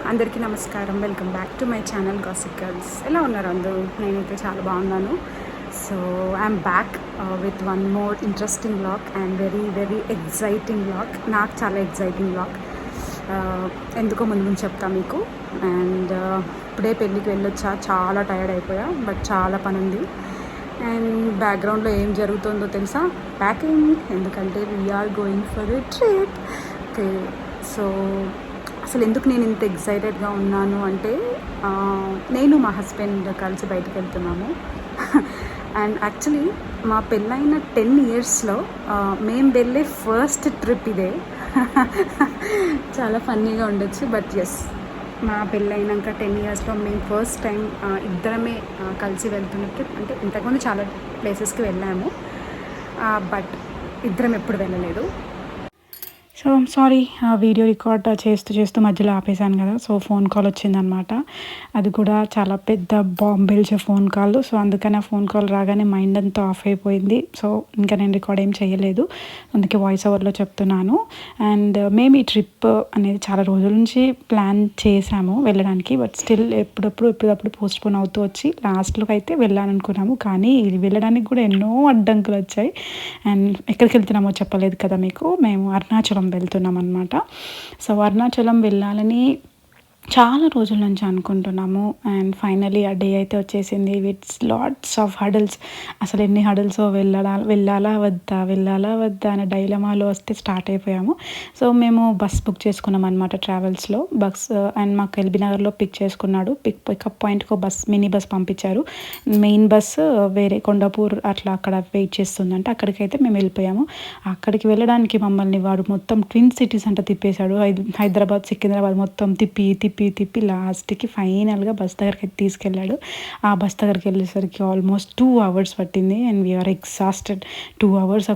అందరికీ నమస్కారం. Welcome back to my channel gossip girls. ఎలా ఉన్నారు అందరూ? నేనైతే చాలా బాగున్నాను. So I'm back with one more interesting vlog and very very exciting vlog. నాకు చాలా ఎగ్జైటింగ్ వ్లాగ్. ఎందుకో ముందు ముందు చెప్తా మీకు. అండ్ ఇప్పుడే పెళ్ళికి వెళ్ళొచ్చా, చాలా టైర్డ్ అయిపోయా, బట్ చాలా పని ఉంది. అండ్ బ్యాక్గ్రౌండ్లో ఏం జరుగుతుందో తెలుసా? ప్యాకింగ్. ఎందుకంటే we're going for a trip. Okay, so అసలు ఎందుకు నేను ఇంత ఎగ్జైటెడ్గా ఉన్నాను అంటే, నేను మా హస్బెండ్ కలిసి బయటకు వెళ్తున్నాము. అండ్ యాక్చువల్లీ మా పెళ్ళైన 10 yearsలో మేము వెళ్ళే ఫస్ట్ ట్రిప్ ఇదే. చాలా ఫన్నీగా ఉండొచ్చు, బట్ ఎస్, మా పెళ్ళైనాక 10 yearsలో మేము ఫస్ట్ టైం ఇద్దరమే కలిసి వెళ్తున్న ట్రిప్. అంటే ఇంతకుముందు చాలా ప్లేసెస్కి వెళ్ళాము, బట్ ఇద్దరం ఎప్పుడు వెళ్ళలేదు. సో సారీ, వీడియో రికార్డ్ చేస్తూ మధ్యలో ఆపేశాను కదా. సో ఫోన్ కాల్ వచ్చిందనమాట. అది కూడా చాలా పెద్ద బాంబేల్చే ఫోన్ కాల్. సో అందుకని ఆ ఫోన్ కాల్ రాగానే మైండ్ అంతా ఆఫ్ అయిపోయింది. సో ఇంకా నేను రికార్డ్ ఏం చేయలేదు, అందుకే వాయిస్ ఓవర్లో చెప్తున్నాను. అండ్ మేము ఈ ట్రిప్ అనేది చాలా రోజుల నుంచి ప్లాన్ చేసాము వెళ్ళడానికి, బట్ స్టిల్ ఎప్పుడప్పుడు పోస్ట్పోన్ అవుతూ వచ్చి లాస్ట్లోకి అయితే వెళ్ళాలనుకున్నాము. కానీ వెళ్ళడానికి కూడా ఎన్నో అడ్డంకులు వచ్చాయి. అండ్ ఎక్కడికి వెళ్తున్నామో చెప్పలేదు కదా మీకు. మేము అరుణాచలం వెళ్తున్నాం అనమాట. సో అరుణాచలం వెళ్ళాలని చాలా రోజుల నుంచి అనుకుంటున్నాము. అండ్ ఫైనలీ ఆ డే అయితే వచ్చేసింది విత్ లాట్స్ ఆఫ్ హడల్స్. అసలు ఎన్ని హడల్స్, వెళ్ళాలా వద్దా అనే డైలమాలో వస్తే స్టార్ట్ అయిపోయాము. సో మేము బస్ బుక్ చేసుకున్నాం అనమాట, ట్రావెల్స్లో బస్. అండ్ మాకు ఎల్బీ నగర్లో పిక్ చేసుకున్నాడు. పికప్ పాయింట్కి బస్, మినీ బస్ పంపించారు. మెయిన్ బస్ వేరే కొండాపూర్ అట్లా అక్కడ వెయిట్ చేస్తుందంటే అక్కడికైతే మేము వెళ్ళిపోయాము. అక్కడికి వెళ్ళడానికి మమ్మల్ని వాడు మొత్తం ట్విన్ సిటీస్ అంటే తిప్పేశాడు. హైదరాబాద్, సికింద్రాబాద్ మొత్తం తిప్పి లాస్ట్కి ఫైనల్గా బస్ దగ్గరికి తీసుకెళ్ళాడు. ఆ బస్ దగ్గరికి వెళ్ళేసరికి ఆల్మోస్ట్ 2 hours పట్టింది. And we're exhausted. 2 hours ఆ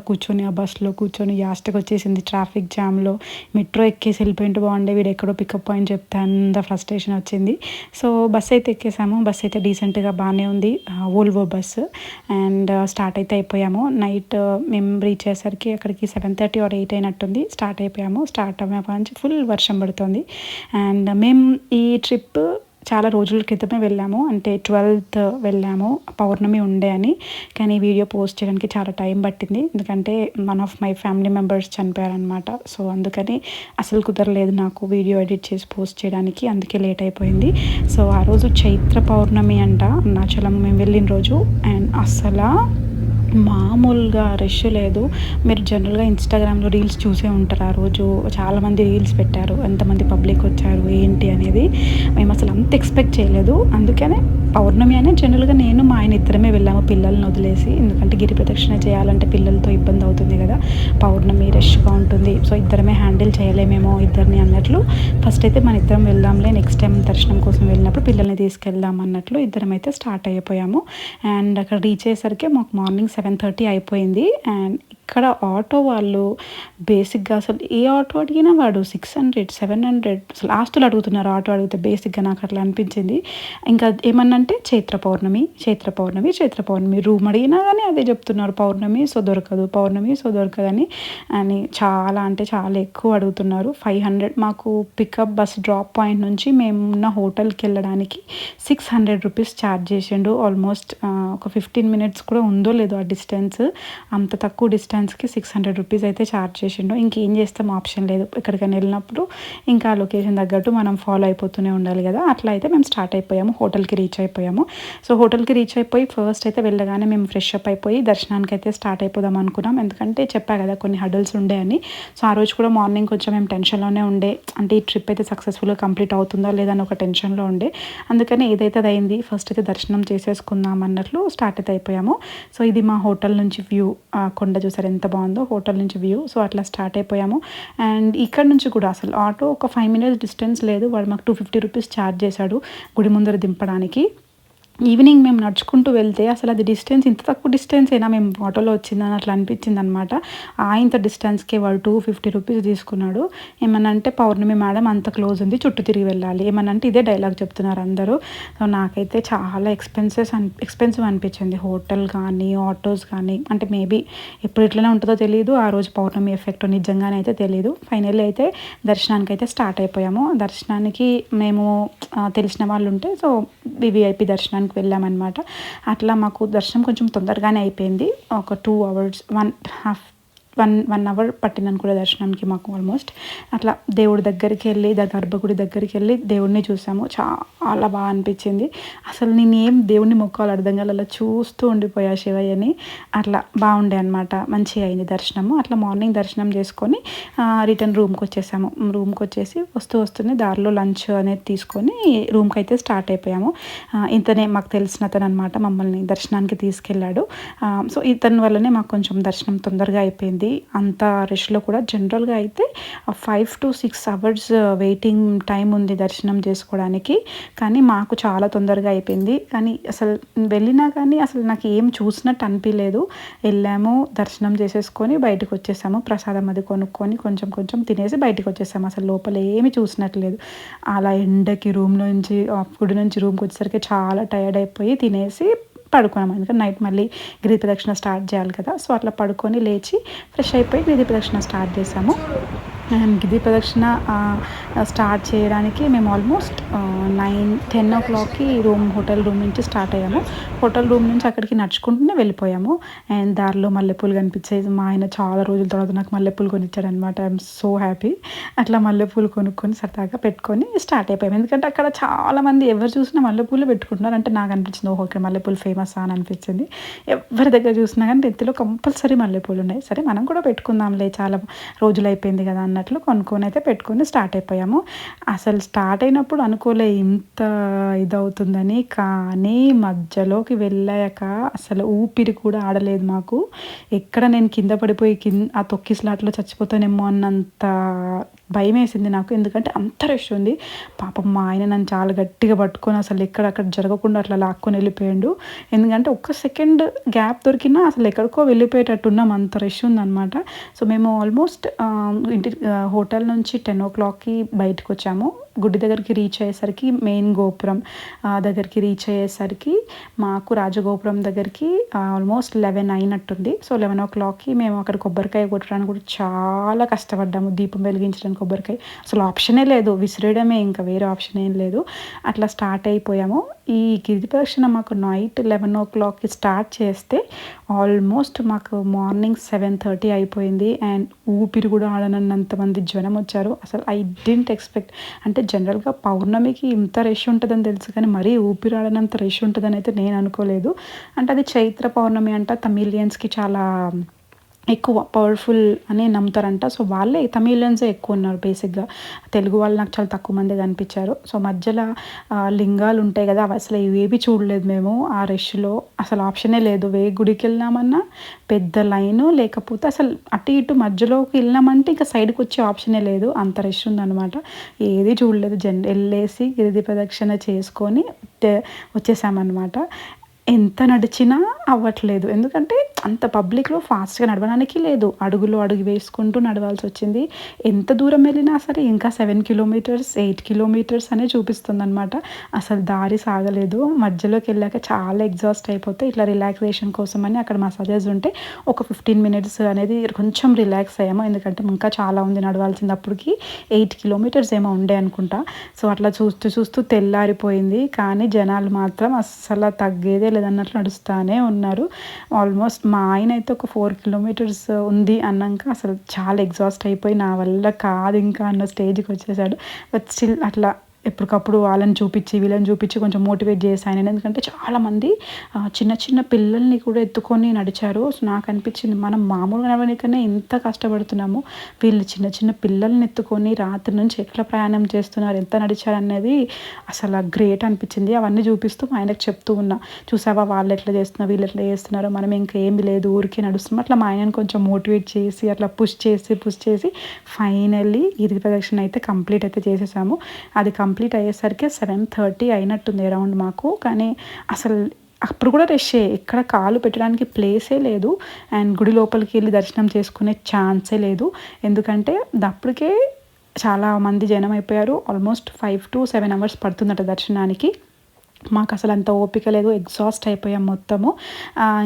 బస్లో కూర్చొని లాస్ట్కి వచ్చేసింది. ట్రాఫిక్ జామ్లో మెట్రో ఎక్కేసి వెళ్ళిపోయింటే బాగుండే, వీడు ఎక్కడో పికప్ పాయింట్ చెప్తే అంత ఫ్రస్ట్రేషన్ వచ్చింది. సో బస్ అయితే ఎక్కేసాము. బస్ అయితే డీసెంట్గా బాగానే ఉంది, వోల్వో బస్సు. అండ్ స్టార్ట్ అయితే అయిపోయాము. నైట్ మేము రీచ్ అయ్యేసరికి అక్కడికి 7:30 or 8 అయినట్టుంది. స్టార్ట్ అయిపోయాము. స్టార్ట్ అయ్యాక నుంచి ఫుల్ వర్షం పడుతుంది. అండ్ మేము ఈ ట్రిప్ చాలా రోజుల క్రితమే వెళ్ళాము, అంటే 12th వెళ్ళాము, పౌర్ణమి ఉండే అని. కానీ వీడియో పోస్ట్ చేయడానికి చాలా టైం పట్టింది, ఎందుకంటే one of my family members చనిపోయారనమాట. సో అందుకని అసలు కుదరలేదు నాకు వీడియో ఎడిట్ చేసి పోస్ట్ చేయడానికి, అందుకే లేట్ అయిపోయింది. సో ఆ రోజు చైత్ర పౌర్ణమి అంట అరుణాచలం మేము వెళ్ళిన రోజు. అండ్ అసలు మామూలుగా రష్ లేదు. మీరు జనరల్గా ఇన్స్టాగ్రామ్లో రీల్స్ చూసే ఉంటారు. ఆ రోజు చాలామంది రీల్స్ పెట్టారు, ఎంతమంది పబ్లిక్ వచ్చారు ఏంటి అనేది. మేము అసలు అంత ఎక్స్పెక్ట్ చేయలేదు. అందుకనే పౌర్ణమి అనే జనరల్గా నేను మా ఆయన ఇద్దరమే వెళ్ళాము, పిల్లల్ని వదిలేసి. ఎందుకంటే గిరి ప్రదక్షిణ చేయాలంటే పిల్లలతో ఇబ్బంది అవుతుంది కదా, పౌర్ణమి రష్గా ఉంటుంది. సో ఇద్దరమే హ్యాండిల్ చేయలేమేమో ఇద్దరిని అన్నట్లు ఫస్ట్ అయితే మన ఇద్దరం వెళ్దాంలే, నెక్స్ట్ టైం దర్శనం కోసం వెళ్ళినప్పుడు పిల్లల్ని తీసుకెళ్దాం అన్నట్లు ఇద్దరం అయితే స్టార్ట్ అయిపోయాము. అండ్ అక్కడ రీచ్ అయ్యేసరికి మాకు మార్నింగ్ 7:30 అయిపోయింది. అండ్ ఇక్కడ ఆటో వాళ్ళు బేసిక్గా అసలు ఏ ఆటో అడిగినా వాడు 600, 700 అసలు ఆస్తులు అడుగుతున్నారు. ఆటో అడిగితే బేసిక్గా నాకు అట్లా అనిపించింది. ఇంకా ఏమన్నంటే చైత్ర పౌర్ణమి రూమ్ అడిగినా కానీ అదే చెప్తున్నారు, పౌర్ణమి సో దొరకదు అని చాలా అంటే చాలా ఎక్కువ అడుగుతున్నారు. 500 మాకు పికప్ బస్ డ్రాప్ పాయింట్ నుంచి మేమున్న హోటల్కి వెళ్ళడానికి 600 రూపీస్ ఛార్జ్ చేసిండు. ఆల్మోస్ట్ ఒక 15 minutes కూడా ఉందో లేదో ఆ డిస్టెన్స్. అంత తక్కువ డిస్టెన్స్కి 600 రూపీస్ అయితే ఛార్జ్ చేసిండు. ఇంకేం చేస్తాం, ఆప్షన్ లేదు. ఎక్కడికైనా వెళ్ళినప్పుడు ఇంకా లొకేషన్ తగ్గట్టు మనం ఫాలో అయిపోతూనే ఉండాలి కదా. అట్లా అయితే మేము స్టార్ట్ అయిపోయాము, హోటల్కి రీచ్ అయిపోయాము. సో హోటల్కి రీచ్ అయిపోయి ఫస్ట్ అయితే వెళ్ళగానే మేము ఫ్రెష్ అప్ అయిపోయి దర్శనానికి అయితే స్టార్ట్ అయిపోదాం అనుకున్నాం. ఎందుకంటే చెప్పా కదా కొన్ని హడల్స్ ఉండే అని. సో ఆ రోజు కూడా మార్నింగ్ కొంచెం మేము టెన్షన్లోనే ఉండే, అంటే ఈ ట్రిప్ అయితే సక్సెస్ఫుల్గా కంప్లీట్ అవుతుందా లేదా అని ఒక టెన్షన్లో ఉండే. అందుకని ఏదైతే అది అయింది, ఫస్ట్ అయితే దర్శనం చేసేసుకుందాం అన్నట్లు స్టార్ట్ అయితే అయిపోయాము. సో ఇది మా హోటల్ నుంచి వ్యూ, కొండ చూసారు ఎంత బాగుందో, హోటల్ నుంచి వ్యూ. సో అట్లా స్టార్ట్ అయిపోయాము. అండ్ ఇక్కడ నుంచి కూడా అసలు ఆటో ఒక 5 minutes డిస్టెన్స్ లేదు, వాడు మాకు 250 రూపీస్ ఛార్జ్ చేశాడు గుడి ముందర దింపడానికి. ఈవినింగ్ మేము నడుచుకుంటూ వెళ్తే అసలు అది డిస్టెన్స్ ఇంత తక్కువ డిస్టెన్స్ అయినా మేము ఆటోలో వచ్చిందని అట్లా అనిపించింది అనమాట. ఇంత డిస్టెన్స్కే వాడు 250 రూపీస్ తీసుకున్నాడు. ఏమనంటే పౌర్ణమి మేడం అంత క్లోజ్ ఉంది, చుట్టూ తిరిగి వెళ్ళాలి, ఏమనంటే ఇదే డైలాగ్ చెప్తున్నారు అందరూ. సో నాకైతే చాలా ఎక్స్పెన్సివ్ అనిపించింది. హోటల్ కానీ ఆటోస్ కానీ, అంటే మేబీ ఎప్పుడు ఇట్లనే ఉంటుందో తెలియదు, ఆ రోజు పౌర్ణమి ఎఫెక్ట్ నిజంగానే అయితే తెలియదు. ఫైనల్లీ అయితే దర్శనానికి అయితే స్టార్ట్ అయిపోయాము. దర్శనానికి మేము తెలిసిన వాళ్ళు ఉంటే సో వివిఐపి దర్శనానికి వెళ్ళామన్నమాట. అట్లా మాకు దర్శనం కొంచెం తొందరగానే అయిపోయింది. ఒక 2 అవర్స్ 1 అవర్ పట్టిందని కూడా దర్శనానికి మాకు ఆల్మోస్ట్. అట్లా దేవుడి దగ్గరికి వెళ్ళి గర్భగుడి దగ్గరికి వెళ్ళి దేవుడిని చూసాము. చాలా బాగా అనిపించింది. అసలు నేను ఏం దేవుడిని మొక్కాలి అర్థం కాదు, అలా చూస్తూ ఉండిపోయా శివయ్యని. అట్లా బాగుండే అనమాట. మంచిగా అయింది దర్శనము. అట్లా మార్నింగ్ దర్శనం చేసుకొని రిటర్న్ రూమ్కి వచ్చేసాము. రూమ్కి వచ్చేసి వస్తూనే దారిలో లంచ్ అనేది తీసుకొని రూమ్కి అయితే స్టార్ట్ అయిపోయాము. ఇతనే మాకు తెలిసిన అతను అనమాట, మమ్మల్ని దర్శనానికి తీసుకెళ్ళాడు. సో ఇతని వల్లనే మాకు కొంచెం దర్శనం తొందరగా అయిపోయింది. అంత రష్లో కూడా జనరల్గా అయితే 5 to 6 అవర్స్ వెయిటింగ్ టైం ఉంది దర్శనం చేసుకోవడానికి. కానీ మాకు చాలా తొందరగా అయిపోయింది. కానీ అసలు వెళ్ళినా కానీ అసలు నాకు ఏం చూసినట్టు అనిపించలేదు. వెళ్ళాము, దర్శనం చేసేసుకొని బయటకు వచ్చేసాము. ప్రసాదం అది కొనుక్కొని కొంచెం తినేసి బయటకు వచ్చేసాము. అసలు లోపల ఏమి చూసినట్లేదు. అలా ఎండకి గుడి నుంచి రూమ్కి వచ్చేసరికి చాలా టైర్డ్ అయిపోయి తినేసి పడుకున్నాము. ఎందుకంటే నైట్ మళ్ళీ గిరి ప్రదక్షిణ స్టార్ట్ చేయాలి కదా. సో అట్లా పడుకొని లేచి ఫ్రెష్ అయిపోయి గిరి ప్రదక్షిణ స్టార్ట్ చేసాము. అండ్ గిరి ప్రదక్షిణ స్టార్ట్ చేయడానికి మేము ఆల్మోస్ట్ 9-10 ఓ క్లాక్కి హోటల్ రూమ్ నుంచి స్టార్ట్ అయ్యాము. హోటల్ రూమ్ నుంచి అక్కడికి నడుచుకుంటూనే వెళ్ళిపోయాము. అండ్ దారిలో మల్లెపూలు కనిపించేది. మా ఆయన చాలా రోజుల తర్వాత నాకు మల్లెపూలు కొనిచ్చాడు అనమాట. I'm so happy. అట్లా మల్లెపూలు కొనుక్కొని సరదాగా పెట్టుకొని స్టార్ట్ అయిపోయాము. ఎందుకంటే అక్కడ చాలామంది ఎవరు చూసినా మల్లెపూలు పెట్టుకుంటున్నారు. అంటే నాకు అనిపించింది, ఓహో ఇక్కడ మల్లెపూలు ఫేమస్ అని అనిపించింది. ఎవరి దగ్గర చూసినా కానీ నెత్తిలో కంపల్సరీ మల్లెపూలు ఉన్నాయి. సరే మనం కూడా పెట్టుకుందాంలే, చాలా రోజులు అయిపోయింది కదా అన్నట్లు కొనుక్కొని అయితే పెట్టుకొని స్టార్ట్ అయిపోయాము. అసలు స్టార్ట్ అయినప్పుడు అనుకోలే ఇంత ఇదవుతుందని. కానీ మధ్యలోకి వెళ్ళాక అసలు ఊపిరి కూడా ఆడలేదు మాకు. ఎక్కడ నేను కింద పడిపోయి ఆ తొక్కిసలాట్లో చచ్చిపోతానేమో అన్నంత భయం వేసింది నాకు. ఎందుకంటే అంత రష్ ఉంది. పాపం మా ఆయన నన్ను చాలా గట్టిగా పట్టుకొని అసలు ఎక్కడక్కడ జరగకుండా అట్లా లాక్కొని వెళ్ళిపోయాడు. ఎందుకంటే ఒక్క సెకండ్ గ్యాప్ దొరికినా అసలు ఎక్కడికో వెళ్ళిపోయేటట్టున్నాం, అంత రష్ ఉందన్నమాట. సో మేము ఆల్మోస్ట్ హోటల్ నుంచి 10 ఓ క్లాక్కి బయటకు వచ్చాము. గుడి దగ్గరికి రీచ్ అయ్యేసరికి మెయిన్ గోపురం దగ్గరికి రీచ్ అయ్యేసరికి మాకు రాజగోపురం దగ్గరికి ఆల్మోస్ట్ 11 అయినట్టుంది. సో 11 ఓ క్లాక్కి మేము అక్కడ కొబ్బరికాయ కొట్టడానికి కూడా చాలా కష్టపడ్డాము. దీపం వెలిగించడానికి కొబ్బరికాయ అసలు ఆప్షనే లేదు, విసిరేయడమే, ఇంకా వేరే ఆప్షన్ ఏం లేదు. అట్లా స్టార్ట్ అయిపోయాము. ఈ గిరి ప్రదక్షిణ మాకు నైట్ 11 ఓ క్లాక్కి స్టార్ట్ చేస్తే ఆల్మోస్ట్ మాకు మార్నింగ్ 7:30 అయిపోయింది. అండ్ ఊపిరి కూడా ఆడనన్నంతమంది జనం వచ్చారు. అసలు ఐ డింట్ ఎక్స్పెక్ట్. అంటే జనరల్గా పౌర్ణమికి ఇంత రష్ ఉంటుందని తెలుసు, కానీ మరీ ఊపిరాడనంత రష్ ఉంటుందని అయితే నేను అనుకోలేదు. అంటే అది చైత్ర పౌర్ణమి అంట, తమిళియన్స్కి చాలా ఎక్కువ పవర్ఫుల్ అని నమ్ముతారంట. సో వాళ్ళే తమిళియన్సే ఎక్కువ ఉన్నారు బేసిక్గా. తెలుగు వాళ్ళు నాకు చాలా తక్కువ మంది కనిపించారు. సో మధ్యలో లింగాలు ఉంటాయి కదా, అవి అసలు ఇవేవి చూడలేదు మేము ఆ రష్లో. అసలు ఆప్షనే లేదు. గుడికి వెళ్ళినామన్నా పెద్ద లైను, లేకపోతే అసలు అటు ఇటు మధ్యలోకి వెళ్ళినామంటే ఇంకా సైడ్కి వచ్చే ఆప్షనే లేదు, అంత రష్ ఉందన్నమాట. ఏది చూడలేదు. వెళ్ళేసి గిరి ప్రదక్షిణ చేసుకొని వచ్చేసామన్నమాట. ఎంత నడిచినా అవ్వట్లేదు. ఎందుకంటే అంత పబ్లిక్లో ఫాస్ట్గా నడవడానికి లేదు. అడుగు వేసుకుంటూ నడవాల్సి వచ్చింది. ఎంత దూరం వెళ్ళినా సరే ఇంకా 7 కిలోమీటర్స్ 8 కిలోమీటర్స్ అనే చూపిస్తుంది అనమాట. అసలు దారి సాగలేదు. మధ్యలోకి వెళ్ళాక చాలా ఎగ్జాస్ట్ అయిపోతే ఇట్లా రిలాక్సేషన్ కోసం అని అక్కడ మసాజెస్ ఉంటే ఒక 15 మినిట్స్ అనేది కొంచెం రిలాక్స్ అయ్యాము. ఎందుకంటే ఇంకా చాలా ఉంది నడవాల్సింది. అప్పటికి 8 కిలోమీటర్స్ ఏమో ఉండే అనుకుంటా. సో అట్లా చూస్తూ తెల్లారిపోయింది. కానీ జనాలు మాత్రం అస్సలు తగ్గేదే లేదన్నట్లు నడుస్తూనే ఉన్నారు. ఆల్మోస్ట్ మా ఆయన అయితే ఒక 4 కిలోమీటర్స్ ఉంది అన్నాక అసలు చాలా ఎగ్జాస్ట్ అయిపోయి నా వల్ల కాదు ఇంకా అన్న స్టేజ్కి వచ్చేసాడు. బట్ స్టిల్ అట్లా ఎప్పటికప్పుడు వీళ్ళని చూపించి కొంచెం మోటివేట్ చేశాను. ఎందుకంటే చాలామంది చిన్న పిల్లల్ని కూడా ఎత్తుకొని నడిచారు. సో నాకు అనిపించింది, మనం మామూలుగా నడవడానికనే ఇంత కష్టపడుతున్నాము, వీళ్ళు చిన్న పిల్లల్ని ఎత్తుకొని రాత్రి నుంచి ఎట్లా ప్రయాణం చేస్తున్నారు, ఎంత నడిచారు అనేది అసలు గ్రేట్ అనిపించింది. అవన్నీ చూపిస్తూ మా ఆయనకు చెప్తూ ఉన్నా, చూసావా వాళ్ళు ఎట్లా చేస్తున్నారు, వీళ్ళు ఎట్లా చేస్తున్నారు, మనం ఇంకా ఏమి లేదు ఊరికే నడుస్తున్నాం. అట్లా మా ఆయనను కొంచెం మోటివేట్ చేసి అట్లా పుష్ చేసి ఫైనల్లీ గిరి ప్రదక్షిణ అయితే కంప్లీట్ అయితే చేసేసాము. అది కంప్లీట్ అయ్యేసరికి 7:30 అయినట్టుంది అరౌండ్ మాకు. కానీ అసలు అప్పుడు కూడా రష్షే, ఎక్కడ కాలు పెట్టడానికి ప్లేసే లేదు. అండ్ గుడి లోపలికి వెళ్ళి దర్శనం చేసుకునే ఛాన్సే లేదు. ఎందుకంటే అప్పటికే చాలా మంది జనం అయిపోయారు. ఆల్మోస్ట్ 5 to 7 hours పడుతుందట దర్శనానికి. మాకు అసలు అంత ఓపిక లేదు, ఎగ్జాస్ట్ అయిపోయాం మొత్తము.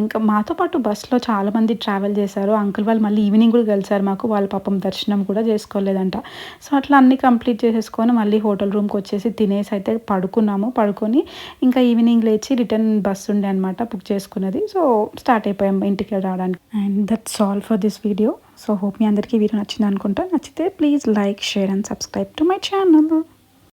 ఇంకా మాతో పాటు బస్సులో చాలామంది ట్రావెల్ చేశారు. అంకుల్ వాళ్ళు మళ్ళీ ఈవినింగ్ కూడా కలిసారు మాకు. వాళ్ళ పాపం దర్శనం కూడా చేసుకోలేదంట. సో అట్లా అన్నీ కంప్లీట్ చేసేసుకొని మళ్ళీ హోటల్ రూమ్కి వచ్చేసి తినేసి అయితే పడుకొని ఇంకా ఈవినింగ్ లేచి రిటర్న్ బస్ ఉండే అనమాట బుక్ చేసుకున్నది. సో స్టార్ట్ అయిపోయాం ఇంటికి రావడానికి. And that's all for this video. So hope మీ అందరికీ వీడియో నచ్చింది అనుకుంటా. నచ్చితే please like, share and subscribe to my channel.